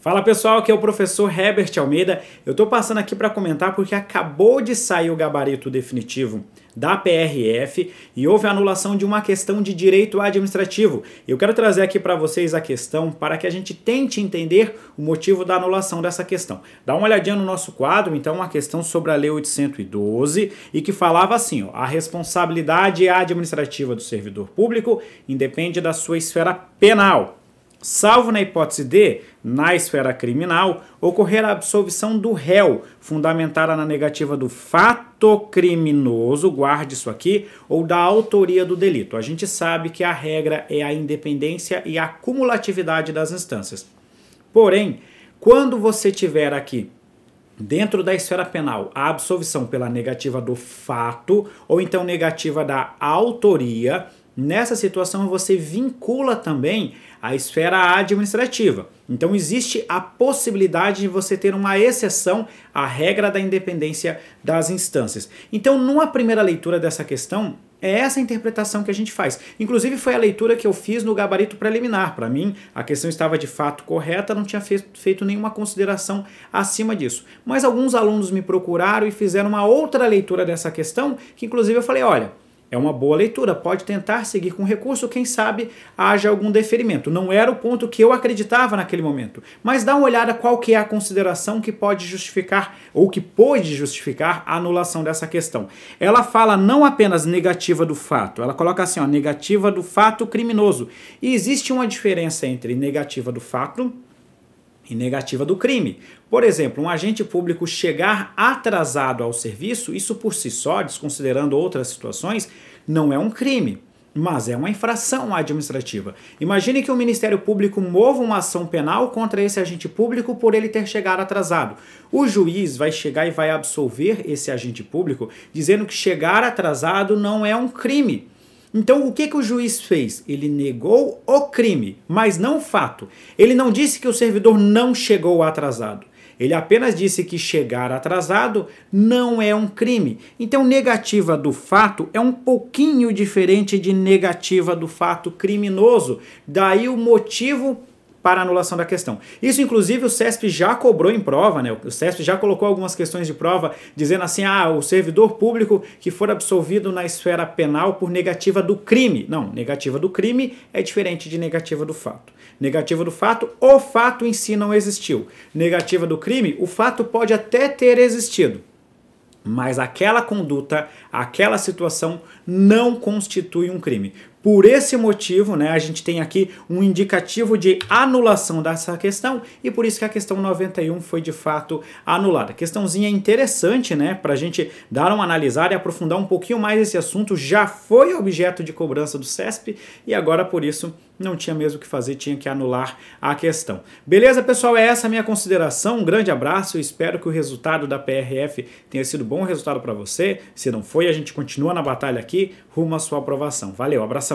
Fala pessoal, aqui é o professor Herbert Almeida. Eu estou passando aqui para comentar porque acabou de sair o gabarito definitivo da PRF e houve a anulação de uma questão de direito administrativo. Eu quero trazer aqui para vocês a questão para que a gente tente entender o motivo da anulação dessa questão. Dá uma olhadinha no nosso quadro, então, uma questão sobre a Lei 812 e que falava assim, ó, a responsabilidade administrativa do servidor público independe da sua esfera penal. Salvo na hipótese de, na esfera criminal, ocorrer a absolvição do réu, fundamentada na negativa do fato criminoso, guarde isso aqui, ou da autoria do delito. A gente sabe que a regra é a independência e a cumulatividade das instâncias. Porém, quando você tiver aqui, dentro da esfera penal, a absolvição pela negativa do fato, ou então negativa da autoria, nessa situação você vincula também a esfera administrativa. Então existe a possibilidade de você ter uma exceção à regra da independência das instâncias. Então, numa primeira leitura dessa questão, é essa a interpretação que a gente faz. Inclusive foi a leitura que eu fiz no gabarito preliminar. Para mim, a questão estava de fato correta, não tinha feito nenhuma consideração acima disso. Mas alguns alunos me procuraram e fizeram uma outra leitura dessa questão, que inclusive eu falei, olha, é uma boa leitura, pode tentar seguir com recurso, quem sabe haja algum deferimento. Não era o ponto que eu acreditava naquele momento, mas dá uma olhada qual que é a consideração que pode justificar, ou que pode justificar a anulação dessa questão. Ela fala não apenas negativa do fato, ela coloca assim, ó, negativa do fato criminoso. E existe uma diferença entre negativa do fato e negativa do crime. Por exemplo, um agente público chegar atrasado ao serviço, isso por si só, desconsiderando outras situações, não é um crime, mas é uma infração administrativa. Imagine que o Ministério Público mova uma ação penal contra esse agente público por ele ter chegado atrasado. O juiz vai chegar e vai absolver esse agente público dizendo que chegar atrasado não é um crime. Então, o que o juiz fez? Ele negou o crime, mas não o fato. Ele não disse que o servidor não chegou atrasado. Ele apenas disse que chegar atrasado não é um crime. Então, negativa do fato é um pouquinho diferente de negativa do fato criminoso. Daí o motivo para a anulação da questão. Isso, inclusive, o CESP já cobrou em prova, né? O CESP já colocou algumas questões de prova dizendo assim, o servidor público que for absolvido na esfera penal por negativa do crime. Não, negativa do crime é diferente de negativa do fato. Negativa do fato, o fato em si não existiu. Negativa do crime, o fato pode até ter existido, mas aquela conduta, aquela situação não constitui um crime. Por esse motivo, né, a gente tem aqui um indicativo de anulação dessa questão e por isso que a questão 91 foi de fato anulada. Questãozinha interessante, né, para a gente dar uma analisada e aprofundar um pouquinho mais esse assunto. Já foi objeto de cobrança do CESP e agora por isso não tinha mesmo o que fazer, tinha que anular a questão. Beleza, pessoal? É essa a minha consideração. Um grande abraço. Eu espero que o resultado da PRF tenha sido bom resultado para você. Se não foi, a gente continua na batalha aqui rumo à sua aprovação. Valeu, abração.